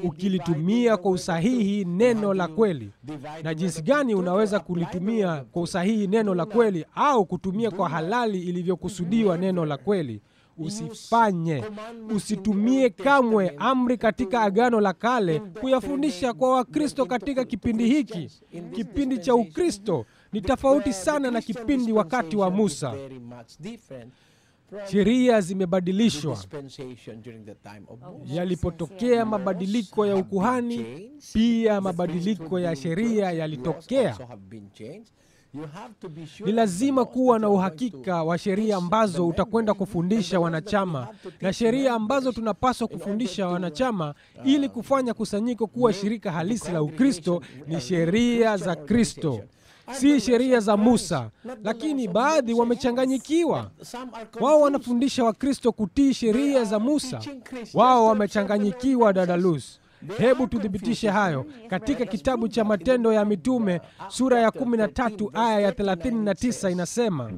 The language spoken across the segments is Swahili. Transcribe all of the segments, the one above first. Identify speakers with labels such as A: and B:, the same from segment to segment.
A: ukilitumia kwa usahihi neno la kweli. Na jinsi gani unaweza kulitumia kwa usahihi neno la kweli au kutumia kwa halali ilivyokusudiwa neno la kweli? Usitumie kamwe amri katika Agano la Kale kuyafundisha kwa Wakristo katika kipindi hiki. Kipindi cha Ukristo ni tofauti sana na kipindi wakati wa Musa. Sheria zimebadilishwa. Yalipotokea mabadiliko ya ukuhani, pia mabadiliko ya sheria yalitokea. Ni lazima kuwa na uhakika wa sheria ambazo utakwenda kufundisha wanachama, na sheria ambazo tunapaswa kufundisha wanachama ili kufanya kusanyiko kuwa shirika halisi la Ukristo ni sheria za Kristo, si sheria za Musa. Lakini baadhi wamechanganyikiwa. Wao wanafundisha Wakristo kutii sheria za Musa. Wao wamechanganyikiwa, dada Luz. Hebu tuthibitishe hayo katika kitabu cha Matendo ya Mitume sura ya 13 aya ya 39 inasema,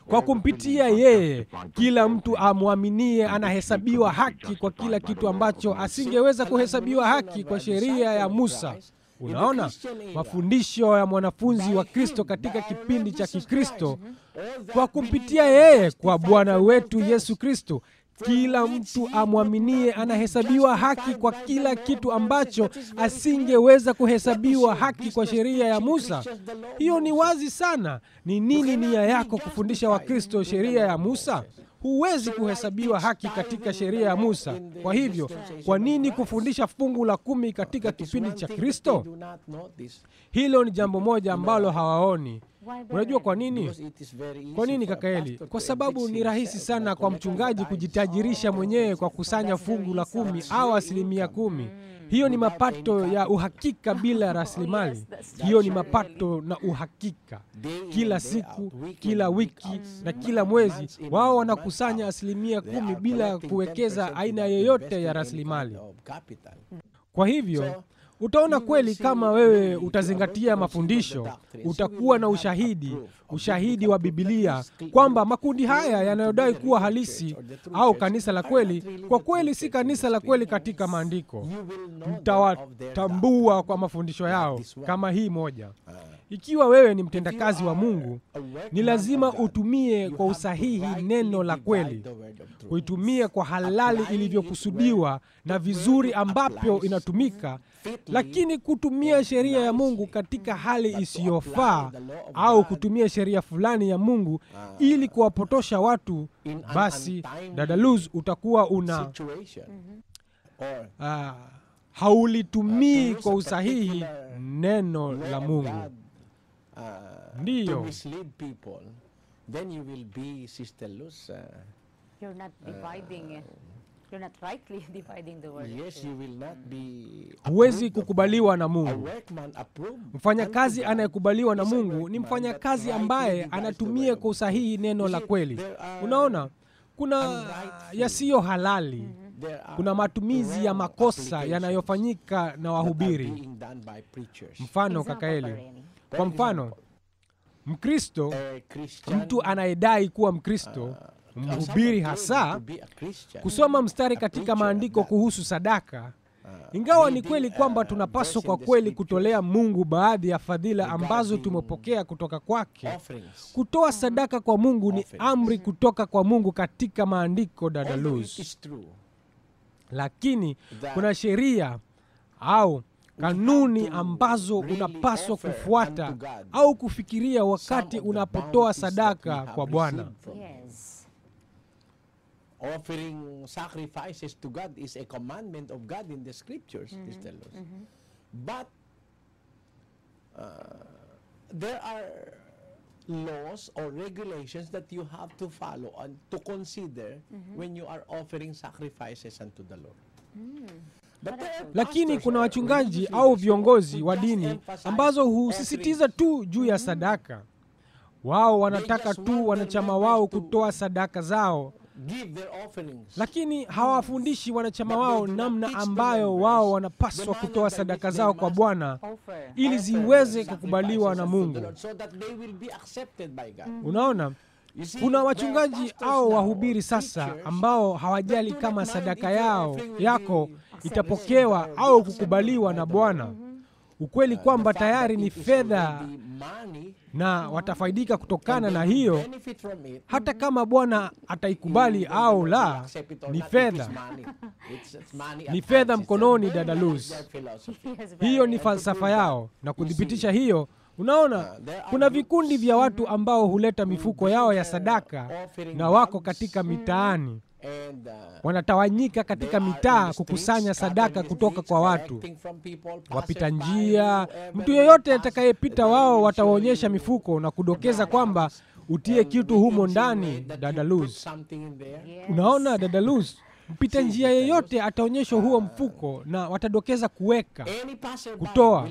A: kwa kumpitia yeye kila mtu amwaminie anahesabiwa haki kwa kila kitu ambacho asingeweza kuhesabiwa haki kwa sheria ya Musa. Unaona, mafundisho ya mwanafunzi wa Kristo katika kipindi cha Kikristo, kwa kumpitia yeye, kwa Bwana wetu Yesu Kristo, kila mtu amwaminie anahesabiwa haki kwa kila kitu ambacho asingeweza kuhesabiwa haki kwa sheria ya Musa. Hiyo ni wazi sana. Ni nini nia yako kufundisha Wakristo sheria ya Musa? Huwezi kuhesabiwa haki katika sheria ya Musa. Kwa hivyo, kwa nini kufundisha fungu la 10 katika kipindi cha Kristo? Hilo ni jambo moja ambalo hawaoni. Unajua kwa nini? Kwa nini, kaka Eli? Kwa sababu ni rahisi sana kwa mchungaji kujitajirisha mwenyewe kwa kusanya fungu la 10 au 10%. Hiyo ni mapato ya uhakika bila rasilimali. Hiyo ni mapato na uhakika. Kila siku, kila wiki na kila mwezi wao wanakusanya 10% bila kuwekeza aina yoyote ya rasilimali. Kwa hivyo utaona kweli kama wewe utazingatia mafundisho, utakuwa na ushahidi wa Biblia kwamba makundi haya yanayodai kuwa halisi au kanisa la kweli, kwa kweli si kanisa la kweli katika maandiko. Mtawatambua kwa mafundisho yao kama hii moja. Ikiwa wewe ni mtendakazi wa Mungu, ni lazima utumie kwa usahihi neno la kweli, uitumie kwa halali ilivyokusudiwa na vizuri ambapo inatumika. Lakini kutumia sheria ya Mungu katika hali isiyofaa au kutumia sheria fulani ya Mungu ili kuwapotosha watu, basi dada Luz, utakuwa haulitumii kwa usahihi neno la Mungu. Ndiyo.
B: Then you will be, Sister Luz,
C: you're not dividing you're not rightly dividing the word.
B: Yes, you will not be.
A: Huwezi kukubaliwa na Mungu. Mfanyakazi anayekubaliwa na Mungu ni mfanyakazi ambaye anatumia kwa usahihi neno la kweli. Unaona, kuna yasiyo halali. Kuna matumizi ya makosa yanayofanyika na wahubiri. Mfano, kakaeli. Kwa mfano, Mkristo, mtu anayedai kuwa Mkristo, mhubiri hasa, kusoma mstari katika maandiko kuhusu sadaka. Ingawa ni kweli kwamba tunapaswa kwa kweli kutolea Mungu baadhi ya fadhila ambazo tumepokea kutoka kwake, kutoa sadaka kwa Mungu ni amri kutoka kwa Mungu katika maandiko, dada Luz. Lakini kuna sheria au kanuni ambazo unapaswa kufuata au kufikiria wakati unapotoa sadaka kwa Bwana.
C: Yes.
B: Offering sacrifices to God is a commandment of God in the scriptures, Sister Luz. But there are laws or regulations that you have to follow and to consider when you are offering sacrifices unto the Lord.
A: Lakini kuna wachungaji au viongozi wa dini ambazo husisitiza tu juu ya sadaka. Wao wanataka tu wanachama wao kutoa sadaka zao, lakini hawafundishi wanachama wao namna ambayo wao wanapaswa kutoa sadaka zao kwa Bwana ili ziweze kukubaliwa na Mungu. Unaona, kuna wachungaji au wahubiri sasa ambao hawajali kama sadaka yako itapokewa au kukubaliwa na Bwana. Ukweli kwamba tayari ni fedha na watafaidika kutokana na hiyo, hata kama Bwana ataikubali au la, ni fedha. Ni fedha mkononi, dada Luz. Hiyo ni falsafa yao, na kudhibitisha hiyo, unaona, kuna vikundi vya watu ambao huleta mifuko yao ya sadaka na wako katika mitaani. Wanatawanyika katika mitaa kukusanya sadaka kutoka kwa watu, wapita njia, mtu yeyote atakayepita. Wao watawaonyesha mifuko na kudokeza kwamba utie kitu humo ndani, dada Luz. Unaona, dada Luz, mpita njia yeyote ataonyeshwa huo mfuko na watadokeza kuweka, kutoa.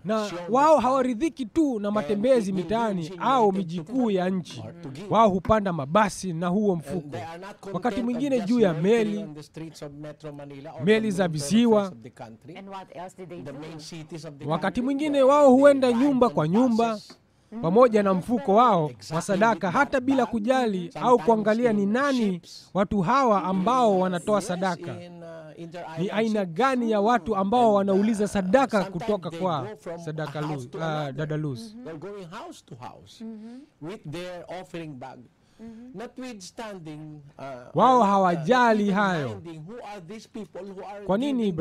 A: Na wao hawaridhiki tu na matembezi mitaani au miji kuu ya nchi. Wao hupanda mabasi na huo mfuko, wakati mwingine juu ya meli za visiwa. Wakati mwingine wao huenda nyumba kwa nyumba pamoja na mfuko wao wa sadaka, hata bila kujali au kuangalia ni nani watu hawa ambao wanatoa sadaka. Ni aina gani ya watu ambao wanauliza sadaka kutoka kwa sadaka Luz, dada Luz? Wao hawajali hayo. Kwa nini,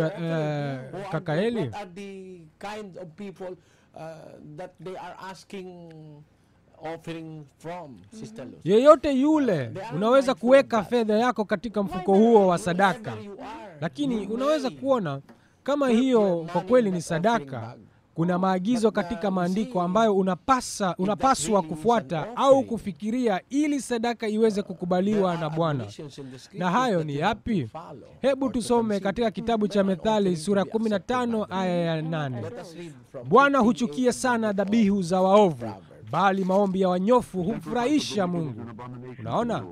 A: kaka Eli? Yeyote yule unaweza kuweka fedha yako katika mfuko huo wa sadaka, lakini unaweza kuona kama hiyo kwa kweli ni sadaka. Kuna maagizo katika maandiko ambayo unapaswa kufuata au kufikiria ili sadaka iweze kukubaliwa na Bwana. Na hayo ni yapi? Hebu tusome katika kitabu cha Methali sura 15 aya ya 8. Bwana huchukia sana dhabihu za waovu, bali maombi ya wanyofu humfurahisha Mungu. Unaona?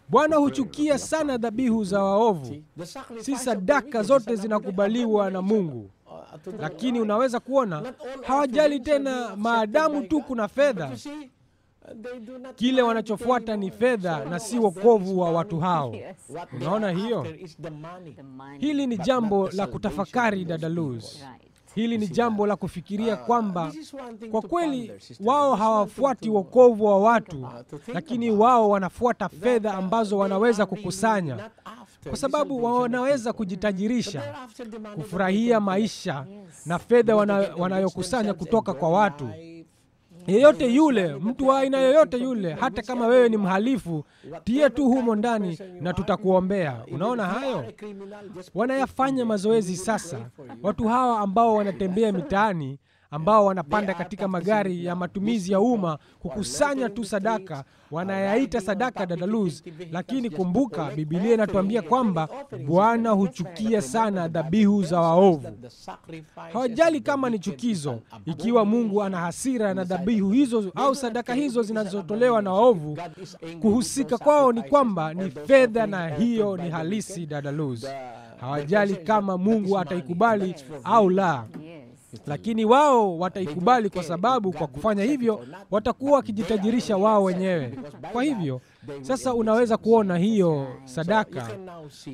A: Bwana huchukia sana dhabihu za waovu. Si sadaka zote zinakubaliwa na Mungu. Lakini unaweza kuona hawajali tena maadamu tu kuna fedha. Kile wanachofuata ni fedha na si wokovu wa watu hao. Unaona hiyo? Hili ni jambo la kutafakari, dada Luz. Hili ni jambo la kufikiria kwamba kwa kweli wao hawafuati wokovu wa watu, lakini wao wanafuata fedha ambazo wanaweza kukusanya, kwa sababu wanaweza kujitajirisha, kufurahia maisha na fedha wanayokusanya kutoka kwa watu. Yeyote yule, mtu wa aina yoyote yule, hata kama wewe ni mhalifu, tie tu humo ndani na tutakuombea. Unaona hayo? Wanayafanya mazoezi sasa. Watu hawa ambao wanatembea mitaani, ambao wanapanda katika magari ya matumizi ya umma kukusanya tu sadaka, wanayaita sadaka, dada Luz. Lakini kumbuka, Biblia inatuambia kwamba Bwana huchukia sana dhabihu za waovu. Hawajali kama ni chukizo. Ikiwa Mungu ana hasira na dhabihu hizo au sadaka hizo zinazotolewa na waovu, kuhusika kwao ni kwamba ni fedha, na hiyo ni halisi, dada Luz. Hawajali kama Mungu ataikubali au la. Lakini wao wataikubali kwa sababu kwa kufanya hivyo watakuwa wakijitajirisha wao wenyewe. Kwa hivyo sasa unaweza kuona hiyo sadaka.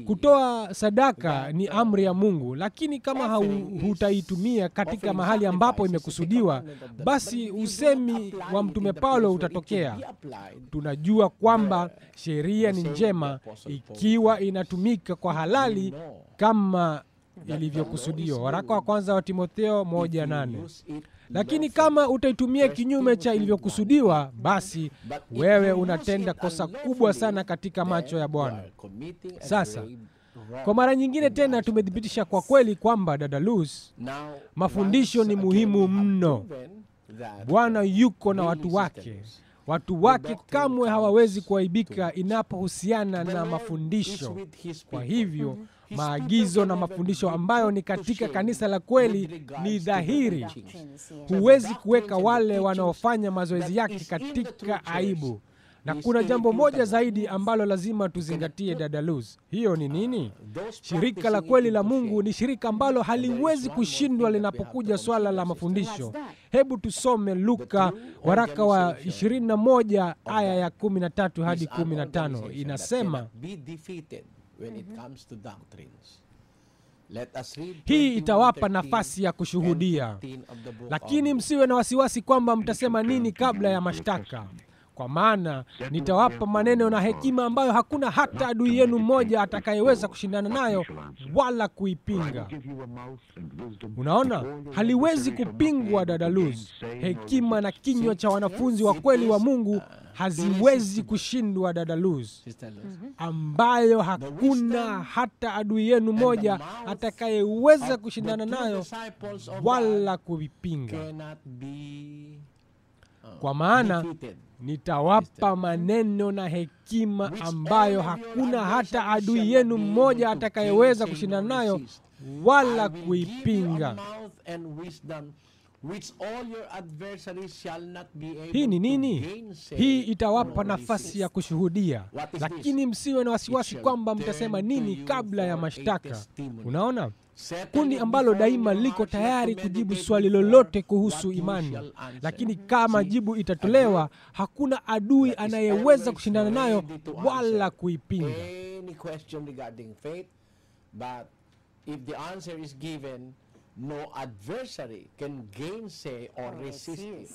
A: Kutoa sadaka ni amri ya Mungu, lakini kama hutaitumia katika mahali ambapo imekusudiwa, basi usemi wa Mtume Paulo utatokea. Tunajua kwamba sheria ni njema ikiwa inatumika kwa halali kama ilivyokusudiwa. Waraka wa kwanza wa Timotheo 1:8. Lakini kama utaitumia kinyume cha ilivyokusudiwa, basi wewe unatenda kosa kubwa sana katika macho ya Bwana. Sasa, kwa mara nyingine tena tumethibitisha kwa kweli kwamba, dada Luz, mafundisho ni muhimu mno. Bwana yuko na watu wake. Watu wake kamwe hawawezi kuaibika inapohusiana na mafundisho. Kwa hivyo maagizo na mafundisho ambayo ni katika kanisa la kweli ni dhahiri. Huwezi kuweka wale wanaofanya mazoezi yake katika aibu. Na kuna jambo moja zaidi ambalo lazima tuzingatie, dada Luz. Hiyo ni nini? Shirika la kweli la Mungu ni shirika ambalo haliwezi kushindwa linapokuja swala la mafundisho. Hebu tusome Luka waraka wa 21 aya ya 13 hadi 15. Inasema,
B: when it comes to doctrines. Let us read
A: Hii itawapa
B: 21:13
A: nafasi ya kushuhudia.
B: and 15 of the book
A: Lakini
B: of
A: msiwe na wasiwasi kwamba mtasema nini kabla ya mashtaka. Kwa maana nitawapa maneno na hekima ambayo hakuna hata adui yenu mmoja atakayeweza kushindana nayo wala kuipinga. Unaona, haliwezi kupingwa, dada Luz. Hekima na kinywa cha wanafunzi wa kweli wa Mungu haziwezi kushindwa, dada Luz,
B: Sister Luz.
A: ambayo hakuna hata adui yenu mmoja atakayeweza kushindana
B: The true
A: nayo
B: disciples of
A: wala
B: God
A: kuipinga.
B: cannot be
A: Kwa maana
B: defeated.
A: nitawapa maneno na hekima ambayo hakuna hata adui yenu mmoja atakayeweza kushindana nayo wala
B: I will give you a
A: kuipinga.
B: mouth and wisdom which all your adversaries shall not be able
A: Hii ni
B: to
A: nini?
B: gainsay
A: Hii itawapa
B: nor
A: nafasi
B: resist.
A: ya kushuhudia.
B: What is
A: Lakini msiwe na wasiwasi
B: It
A: kwamba
B: shall
A: mtasema
B: turn to
A: nini
B: you
A: kabla ya
B: for a
A: mashtaka.
B: testimony.
A: Unaona?
B: Settle
A: Kundi
B: it
A: ambalo
B: before
A: daima
B: your
A: liko
B: heart,
A: tayari
B: not to
A: kujibu
B: meditate
A: swali
B: before
A: lolote
B: what
A: kuhusu
B: you
A: imani.
B: shall answer.
A: Lakini kama
B: See,
A: jibu
B: a
A: itatolewa,
B: group
A: hakuna adui
B: that is
A: anayeweza
B: always
A: kushindana nayo
B: ready to
A: wala
B: answer
A: kuipinga.
B: any question regarding faith, but if the answer is given, no adversary can gainsay or resist it.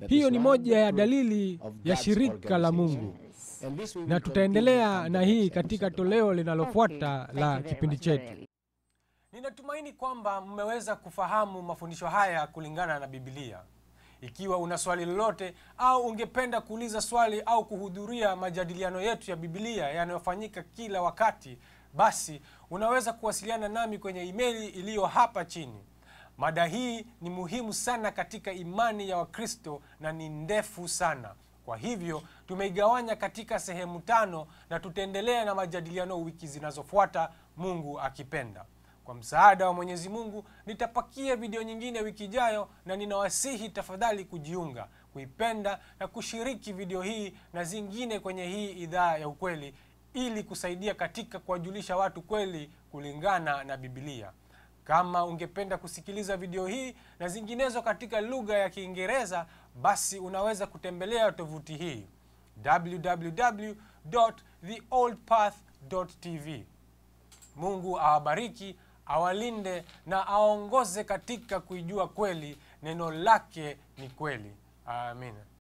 B: That
A: Hiyo
B: is
A: ni
B: one of
A: moja
B: the
A: ya
B: fruit
A: dalili
B: of
A: ya
B: God's
A: shirika la
B: organization.
A: Mungu.
B: And this we will
A: Na tutaendelea
B: continue
A: na
B: on the
A: hii
B: next
A: katika
B: episode.
A: toleo linalofuata la kipindi chetu.
C: Very.
A: Ninatumaini kwamba mmeweza kufahamu mafundisho haya kulingana na Biblia. Ikiwa una swali lolote au ungependa kuuliza swali au kuhudhuria majadiliano yetu ya Biblia yanayofanyika kila wakati, basi unaweza kuwasiliana nami kwenye emaili iliyo hapa chini. Mada hii ni muhimu sana katika imani ya Wakristo na ni ndefu sana. Kwa hivyo tumeigawanya katika sehemu 5 na tutaendelea na majadiliano wiki zinazofuata, Mungu akipenda. Kwa msaada wa Mwenyezi Mungu nitapakia video nyingine wiki ijayo, na ninawasihi tafadhali kujiunga, kuipenda na kushiriki video hii na zingine kwenye hii idhaa ya ukweli, ili kusaidia katika kuwajulisha watu kweli kulingana na Biblia. Kama ungependa kusikiliza video hii na zinginezo katika lugha ya Kiingereza, basi unaweza kutembelea tovuti hii www.theoldpath.tv. Mungu awabariki, awalinde na aongoze katika kuijua kweli. Neno lake ni kweli. Amen.